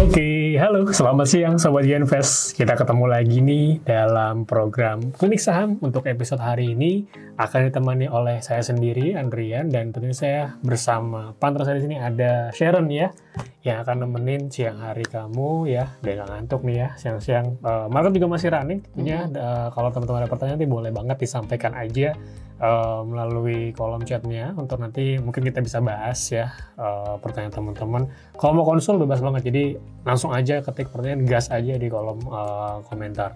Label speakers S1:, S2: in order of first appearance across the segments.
S1: Oke, halo, selamat siang Sobat Genvest. Kita ketemu lagi nih dalam program Klinik Saham. Untuk episode hari ini akan ditemani oleh saya sendiri, Andrian, dan tentunya saya bersama partner saya di sini ada Sharon ya, yang akan nemenin siang hari kamu ya, dan nggak ngantuk nih ya, siang-siang. Market juga masih running, tentunya kalau teman-teman ada pertanyaan nanti boleh banget disampaikan aja melalui kolom chatnya untuk nanti mungkin kita bisa bahas ya pertanyaan teman-teman. Kalau mau konsul bebas banget, jadi langsung aja ketik pertanyaan, gas aja di kolom komentar.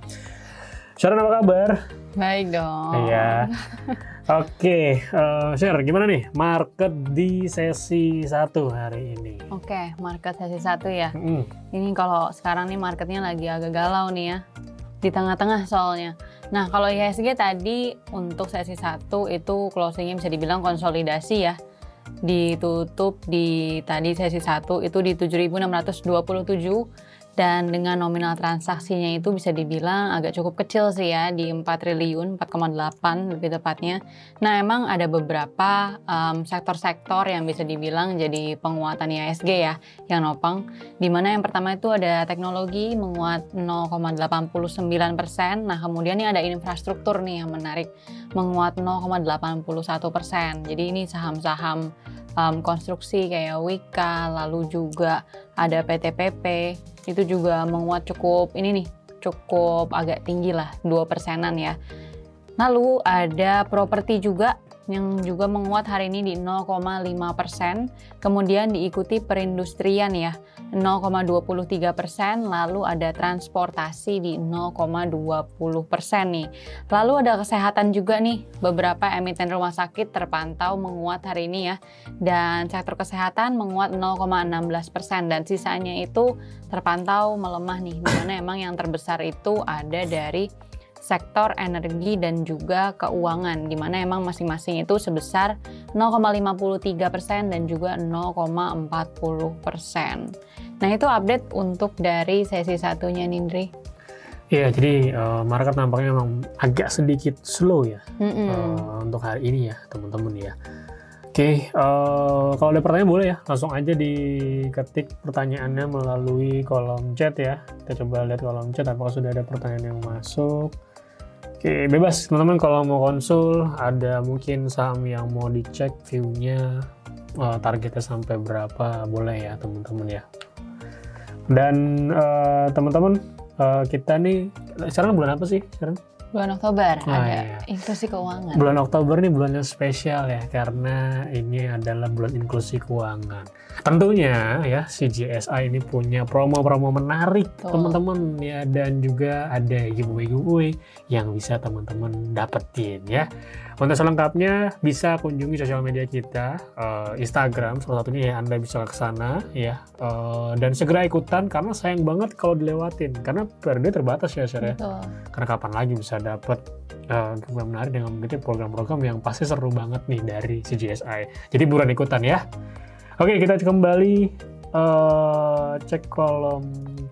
S1: Sharon, apa kabar?
S2: Baik dong.
S1: Iya. Oke, Sharon, gimana nih market di sesi 1 hari ini?
S2: Oke, market sesi 1 ya. Ini kalau sekarang nih marketnya lagi agak galau nih ya. Di tengah-tengah soalnya. Nah, kalau IHSG tadi untuk sesi 1 itu closingnya bisa dibilang konsolidasi ya. Ditutup di tadi sesi 1 itu di 7.627 dan dengan nominal transaksinya itu bisa dibilang agak cukup kecil sih ya, di 4 triliun, 4,8 lebih tepatnya. Nah, emang ada beberapa sektor-sektor yang bisa dibilang jadi penguatan IHSG ya, yang nopang. Dimana yang pertama itu ada teknologi menguat 0,89%. Nah, kemudian ini ada infrastruktur nih yang menarik, menguat 0,81%. Jadi ini saham-saham konstruksi kayak Wika, lalu juga ada PT-PP, itu juga menguat cukup cukup agak tinggi lah, 2%-an ya. Lalu ada properti juga yang juga menguat hari ini di 0,5%, kemudian diikuti perindustrian ya 0,23%, lalu ada transportasi di 0,20% nih. Lalu ada kesehatan juga nih, beberapa emiten rumah sakit terpantau menguat hari ini ya, dan sektor kesehatan menguat 0,16% dan sisanya itu terpantau melemah nih, dimana emang yang terbesar itu ada dari sektor energi dan juga keuangan, di mana emang masing-masing itu sebesar 0,53% dan juga 0,40%. Nah, itu update untuk dari sesi 1-nya Nindri.
S1: Iya, jadi market nampaknya memang agak sedikit slow ya untuk hari ini ya teman-teman ya. Oke, kalau ada pertanyaan boleh ya, langsung aja diketik pertanyaannya melalui kolom chat ya. Kita coba lihat kolom chat apakah sudah ada pertanyaan yang masuk. Oke, bebas teman-teman kalau mau konsul, ada mungkin saham yang mau dicek view-nya, targetnya sampai berapa, boleh ya teman-teman ya. Dan teman-teman, kita nih, sekarang bulan apa sih?
S2: Bulan Oktober
S1: ada
S2: iya. Inklusi keuangan.
S1: Bulan Oktober nih bulannya spesial ya, karena ini adalah bulan inklusi keuangan. Tentunya ya CGSI ini punya promo-promo menarik teman-teman ya, dan juga ada giveaway yang bisa teman-teman dapetin ya. Untuk selengkapnya bisa kunjungi sosial media kita, Instagram salah satunya ya, Anda bisa ke sana ya, dan segera ikutan karena sayang banget kalau dilewatin karena periode terbatas ya Syar ya. Karena kapan lagi bisa dapat giveaway menarik dengan begitu program-program yang pasti seru banget nih dari CGSI. Jadi buruan ikutan ya. Oke, kita kembali cek kolom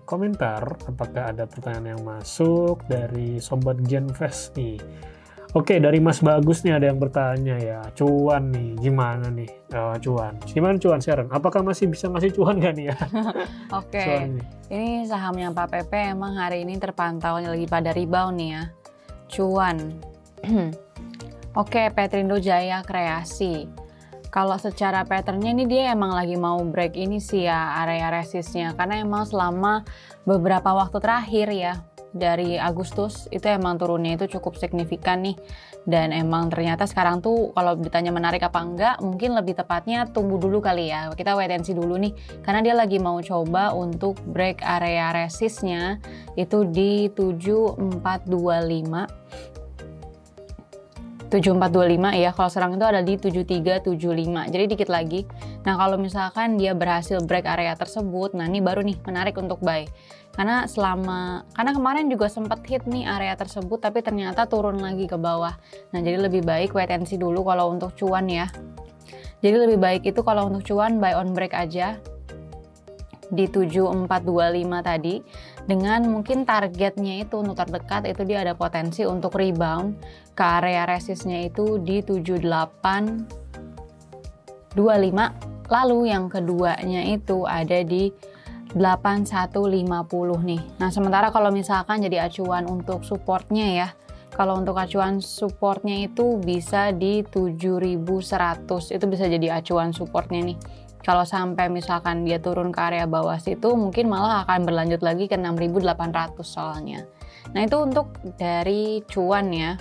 S1: komentar apakah ada pertanyaan yang masuk dari Sobat Genvest nih. Oke, dari Mas Bagus nih ada yang bertanya ya, cuan nih, gimana nih cuan? Gimana cuan Sharon? Apakah masih bisa ngasih cuan gak nih ya?
S2: Oke, ini sahamnya Pak Pepe emang hari ini terpantau lagi pada rebound nih ya, cuan. Oke, Petrindo Jaya Kreasi. Kalau secara patternnya ini dia emang lagi mau break ini sih ya, area resistnya, karena emang selama beberapa waktu terakhir ya, dari Agustus itu emang turunnya itu cukup signifikan nih, dan emang ternyata sekarang tuh kalau ditanya menarik apa enggak, mungkin lebih tepatnya tunggu dulu kali ya, kita wait and see dulu nih, karena dia lagi mau coba untuk break area resistnya itu di 7425 ya, kalau serang itu ada di 7375, jadi dikit lagi. Nah, kalau misalkan dia berhasil break area tersebut, nah ini baru nih menarik untuk buy. Karena kemarin juga sempat hit nih area tersebut, tapi ternyata turun lagi ke bawah. Nah, jadi lebih baik wait and see dulu kalau untuk cuan ya. Jadi lebih baik itu kalau untuk cuan buy on break aja di 7425 tadi, dengan mungkin targetnya itu untuk terdekat itu dia ada potensi untuk rebound ke area resistnya itu di 7825. Lalu yang keduanya itu ada di 8150 nih. Nah, sementara kalau misalkan jadi acuan untuk supportnya ya, kalau untuk acuan supportnya itu bisa di 7100, itu bisa jadi acuan supportnya nih. Kalau sampai misalkan dia turun ke area bawah situ, mungkin malah akan berlanjut lagi ke 6800 soalnya. Nah, itu untuk dari cuan ya.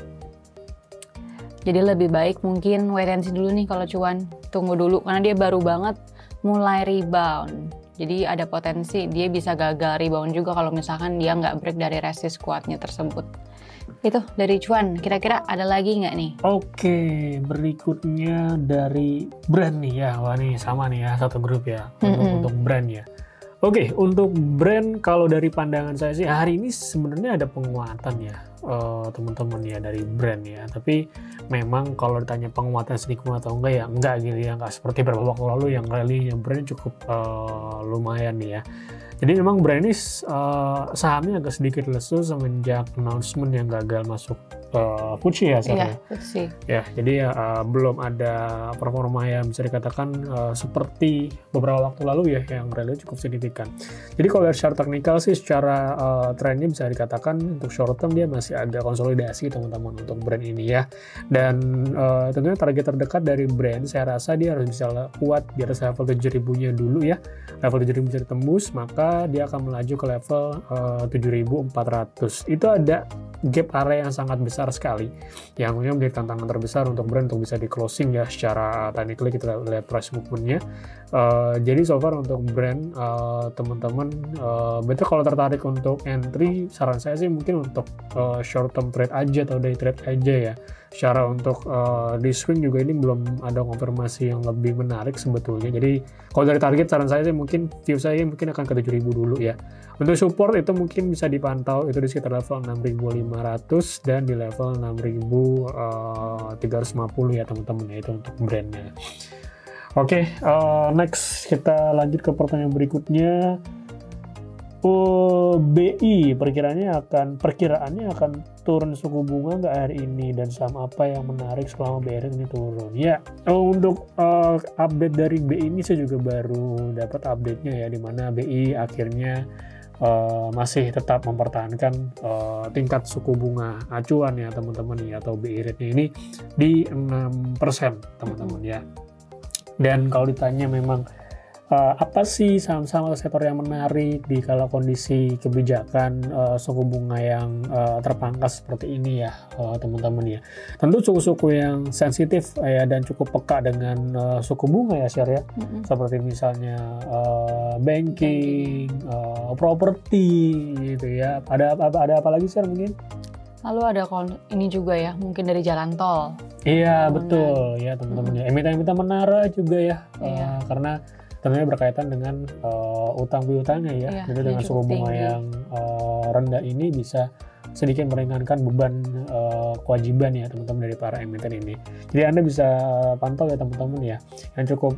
S2: Jadi lebih baik mungkin wait and see dulu nih kalau cuan, tunggu dulu karena dia baru banget mulai rebound. Jadi ada potensi dia bisa gagal rebound juga kalau misalkan dia nggak break dari resist kuatnya tersebut. Itu dari cuan, kira-kira ada lagi nggak nih?
S1: Oke, berikutnya dari brand nih ya. Wah nih sama nih ya, satu grup ya untuk brand ya. Oke, untuk brand kalau dari pandangan saya sih hari ini sebenarnya ada penguatan ya teman-teman ya dari brand ya. Tapi memang kalau ditanya penguatan sedikit atau enggak ya enggak gitu ya, enggak seperti beberapa waktu lalu yang rally-nya brand cukup lumayan nih ya. Jadi memang brand ini sahamnya agak sedikit lesu semenjak announcement yang gagal masuk FTSE ya
S2: Iya, FTSE.
S1: Ya, jadi belum ada performa yang bisa dikatakan seperti beberapa waktu lalu ya yang rally cukup signifikan. Jadi kalau dari secara teknikal sih secara trennya bisa dikatakan untuk short term dia masih agak konsolidasi teman-teman untuk brand ini ya. Dan tentunya target terdekat dari brand saya rasa dia harus bisa kuat di atas level 7.000-nya dulu ya. Level 7.000 bisa ditembus, maka dia akan melaju ke level 7.400. Itu ada gap area yang sangat besar sekali yang menjadi tantangan terbesar untuk brand untuk bisa di closing ya secara technically kita lihat price movement-nya. Jadi so far untuk brand teman-teman betul kalau tertarik untuk entry saran saya sih mungkin untuk short term trade aja atau day trade aja ya. Secara untuk di swing juga ini belum ada konfirmasi yang lebih menarik sebetulnya. Jadi kalau dari target saran saya sih mungkin view saya mungkin akan ke 7.000 dulu ya. Untuk support itu mungkin bisa dipantau itu di sekitar level 6.500 dan di level 6.350 ya teman-teman ya, itu untuk brandnya. Oke, next kita lanjut ke pertanyaan berikutnya. BI perkiraannya akan turun suku bunga nggak hari ini dan saham apa yang menarik selama BRI ini turun? Ya, untuk update dari BI ini saya juga baru dapat update-nya ya, di mana BI akhirnya masih tetap mempertahankan tingkat suku bunga acuan ya teman-teman ya, atau BI rate-nya ini di 6% teman-teman ya. Dan kalau ditanya memang apa sih saham-saham atau sektor yang menarik di kala kondisi kebijakan suku bunga yang terpangkas seperti ini ya teman-teman ya. Tentu suku-suku yang sensitif ya dan cukup peka dengan suku bunga ya share ya. Seperti misalnya banking, properti gitu ya. Ada apa lagi share mungkin?
S2: Lalu ada ini juga ya, mungkin dari jalan tol.
S1: Iya betul ya teman-teman ya. Emiten-emiten menara juga ya, karena tentunya berkaitan dengan utang piutangnya ya. Jadi dengan suku bunga yang rendah ini bisa sedikit meringankan beban kewajiban ya teman-teman dari para emiten ini. Jadi Anda bisa pantau ya teman-teman ya. Yang cukup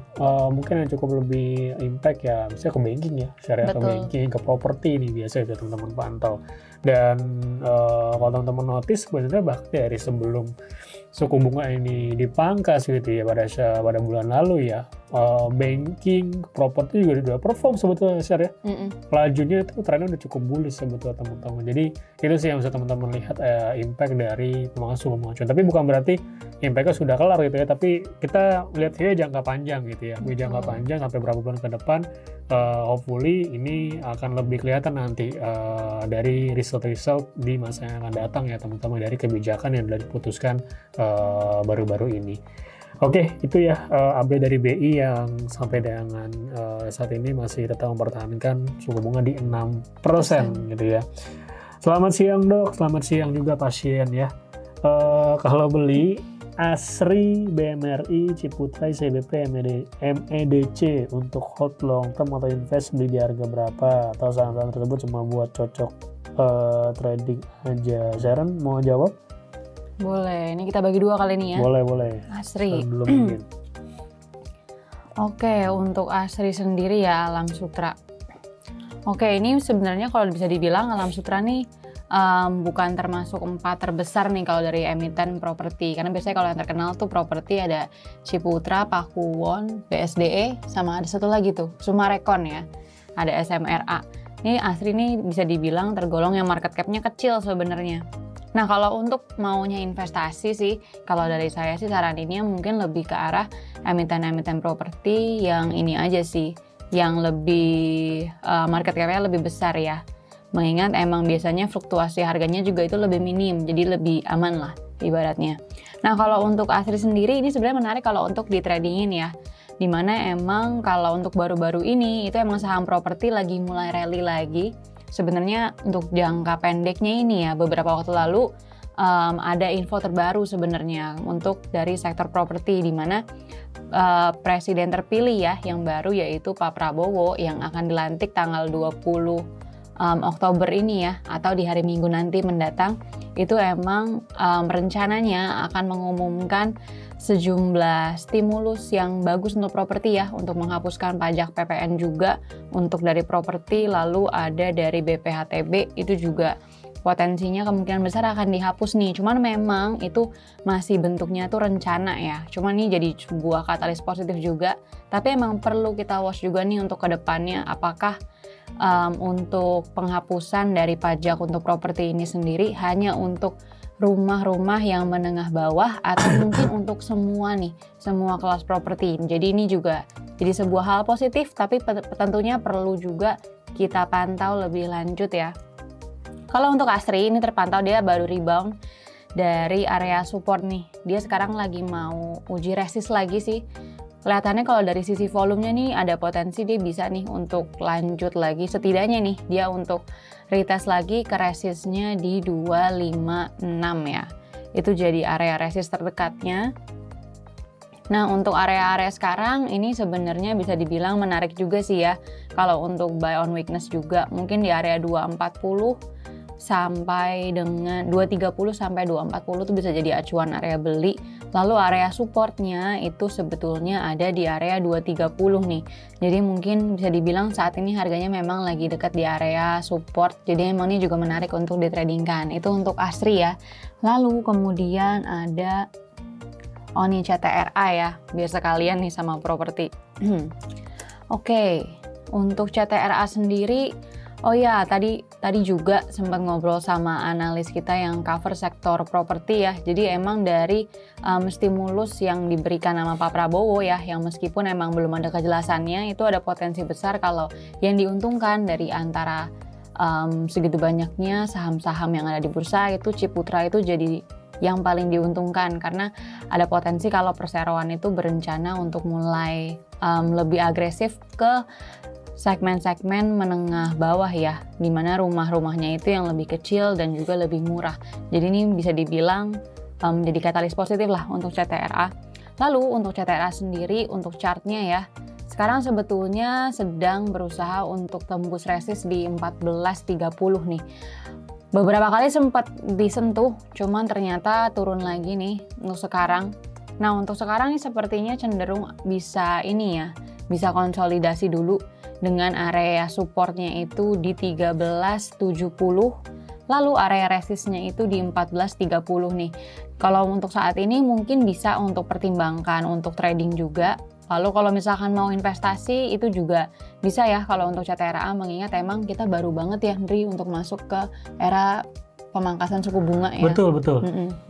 S1: mungkin yang cukup lebih impact ya, misalnya ke banking ya, syariah ke banking, ke properti ini biasa ya teman-teman pantau. Dan kalau teman-teman notice sebenarnya bahkan dari sebelum suku bunga ini dipangkas gitu ya pada bulan lalu ya, banking, properti juga udah perform sebetulnya share ya. Lajunya itu trennya udah cukup bullish sebetulnya teman-teman. Jadi itu sih yang bisa teman-teman lihat impact dari pemangkasan suku bunga acuan. Tapi bukan berarti impactnya sudah kelar gitu ya, tapi kita lihat ya jangka panjang gitu ya. Jangka panjang sampai berapa bulan ke depan, hopefully ini akan lebih kelihatan nanti dari result di masa yang akan datang ya teman-teman, dari kebijakan yang sudah diputuskan baru-baru ini. Oke, itu ya update dari BI yang sampai dengan saat ini masih tetap mempertahankan suku bunga di 6% gitu ya. Selamat siang dok, selamat siang juga pasien ya. Kalau beli ASRI, BMRI, Ciputra, CBP, MEDC untuk hold long term atau invest beli di harga berapa? Atau saham-saham tersebut cuma buat cocok trading aja? Sharon mau jawab?
S2: Boleh, ini kita bagi dua kali ini ya.
S1: Boleh.
S2: ASRI.
S1: Belum mungkin.
S2: Oke, untuk ASRI sendiri ya Alam Sutra. Oke, ini sebenarnya kalau bisa dibilang Alam Sutra nih bukan termasuk 4 terbesar nih kalau dari emiten properti. Karena biasanya kalau yang terkenal tuh properti ada Ciputra, Pakuwon, BSDE, sama ada satu lagi tuh, Summarecon ya. ada SMRA. Ini Asri ini bisa dibilang tergolong yang market cap-nya kecil sebenarnya. Nah, kalau untuk maunya investasi sih, kalau dari saya sih saraninnya mungkin lebih ke arah emiten-emiten properti yang ini aja sih, yang lebih market cap-nya lebih besar ya. Mengingat emang biasanya fluktuasi harganya juga itu lebih minim, jadi lebih aman lah ibaratnya. Nah, kalau untuk Asri sendiri ini sebenarnya menarik kalau untuk di tradingin ya. Dimana emang kalau untuk baru-baru ini itu emang saham properti lagi mulai rally lagi. Sebenarnya untuk jangka pendeknya ini ya, beberapa waktu lalu ada info terbaru sebenarnya untuk dari sektor properti, di mana presiden terpilih ya yang baru yaitu Pak Prabowo yang akan dilantik tanggal 20 Oktober ini ya, atau di hari Minggu nanti mendatang. Itu emang rencananya akan mengumumkan sejumlah stimulus yang bagus untuk properti ya, untuk menghapuskan pajak PPN juga untuk dari properti, lalu ada dari BPHTB itu juga potensinya kemungkinan besar akan dihapus nih. Cuman memang itu masih bentuknya tuh rencana ya. Cuman ini jadi sebuah katalis positif juga. Tapi emang perlu kita watch juga nih untuk kedepannya, apakah untuk penghapusan dari pajak untuk properti ini sendiri hanya untuk rumah-rumah yang menengah bawah atau mungkin untuk semua nih, semua kelas properti. Jadi ini juga jadi sebuah hal positif, tapi tentunya perlu juga kita pantau lebih lanjut ya. Kalau untuk Asri ini terpantau dia baru rebound dari area support nih. Dia sekarang lagi mau uji resist lagi sih. Kelihatannya kalau dari sisi volumenya nih ada potensi dia bisa nih untuk lanjut lagi, setidaknya nih dia untuk retest lagi ke resistnya di 256 ya. Itu jadi area resist terdekatnya. Nah, untuk area-area sekarang ini sebenarnya bisa dibilang menarik juga sih ya. Kalau untuk buy on weakness juga mungkin di area 240 sampai dengan 230 sampai 240 itu bisa jadi acuan area beli. Lalu area supportnya itu sebetulnya ada di area 230 nih. Jadi mungkin bisa dibilang saat ini harganya memang lagi dekat di area support. Jadi emang ini juga menarik untuk ditradingkan. Itu untuk Asri ya. Lalu kemudian ada ini CTRA ya, biar sekalian nih sama properti. Oke, untuk CTRA sendiri, oh ya, tadi juga sempat ngobrol sama analis kita yang cover sektor properti ya. Jadi emang dari stimulus yang diberikan sama Pak Prabowo ya, yang meskipun emang belum ada kejelasannya, itu ada potensi besar kalau yang diuntungkan dari antara segitu banyaknya saham-saham yang ada di bursa itu Ciputra itu jadi yang paling diuntungkan, karena ada potensi kalau perseroan itu berencana untuk mulai lebih agresif ke segmen-segmen menengah bawah ya, dimana rumah-rumahnya itu yang lebih kecil dan juga lebih murah. Jadi ini bisa dibilang jadi katalis positif lah untuk CTRA. Lalu untuk CTRA sendiri, untuk chartnya ya, sekarang sebetulnya sedang berusaha untuk tembus resist di 1430 nih. Beberapa kali sempat disentuh, cuman ternyata turun lagi nih untuk sekarang. Nah, untuk sekarang nih sepertinya cenderung bisa ini ya, bisa konsolidasi dulu dengan area supportnya itu di 1370, lalu area resistnya itu di 1430 nih. Kalau untuk saat ini mungkin bisa untuk pertimbangkan untuk trading juga. Lalu kalau misalkan mau investasi itu juga bisa ya kalau untuk CTRA, mengingat emang kita baru banget ya Ndri untuk masuk ke era pemangkasan suku bunga ya.
S1: Betul.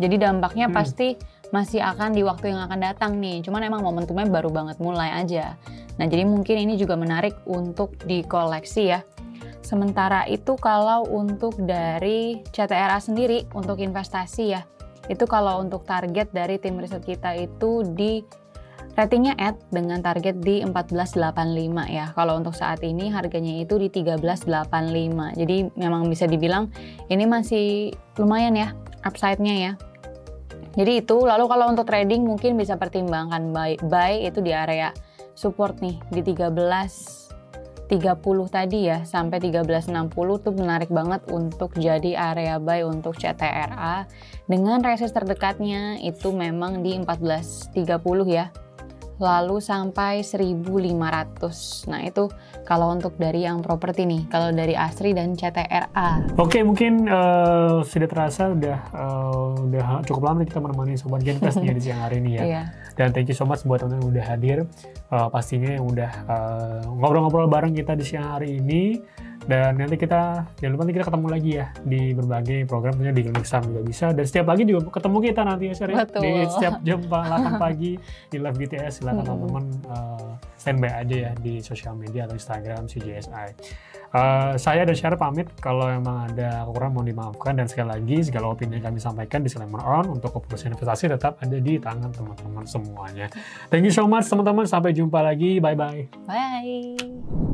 S2: Jadi dampaknya pasti masih akan di waktu yang akan datang nih. Cuman emang momentumnya baru banget mulai aja. Nah, jadi mungkin ini juga menarik untuk dikoleksi ya. Sementara itu kalau untuk dari CTRA sendiri untuk investasi ya, itu kalau untuk target dari tim riset kita itu di ratingnya add dengan target di 1485 ya. Kalau untuk saat ini harganya itu di 1385. Jadi memang bisa dibilang ini masih lumayan ya upside-nya ya. Jadi itu, lalu kalau untuk trading mungkin bisa pertimbangkan buy itu di area support nih di 1330 tadi ya sampai 1360 tuh menarik banget untuk jadi area buy untuk CTRA, dengan resist terdekatnya itu memang di 1430 ya. lalu sampai 1.500. Nah itu kalau untuk dari yang properti nih, kalau dari Asri dan CTRA.
S1: Oke, mungkin sudah terasa udah cukup lama kita menemani Sobat Genkes nih di siang hari ini ya.
S2: Iya.
S1: Dan thank you so much buat teman-teman yang udah hadir, pastinya yang udah ngobrol-ngobrol bareng kita di siang hari ini. Dan nanti jangan lupa nanti kita ketemu lagi ya di berbagai program, tentunya di Klinik Saham juga bisa. Dan setiap pagi juga ketemu kita nanti ya, Sherry. Di setiap jam 8 pagi di Live BTS. Silakan teman-teman standby aja ya di sosial media atau Instagram CGSI. Saya dan Sherry pamit. Kalau emang ada kekurangan mohon dimaafkan. Dan sekali lagi, segala opini yang kami sampaikan disclaimer on untuk keputusan investasi tetap ada di tangan teman-teman semuanya. Thank you so much teman-teman. Sampai jumpa lagi. Bye-bye.
S2: Bye.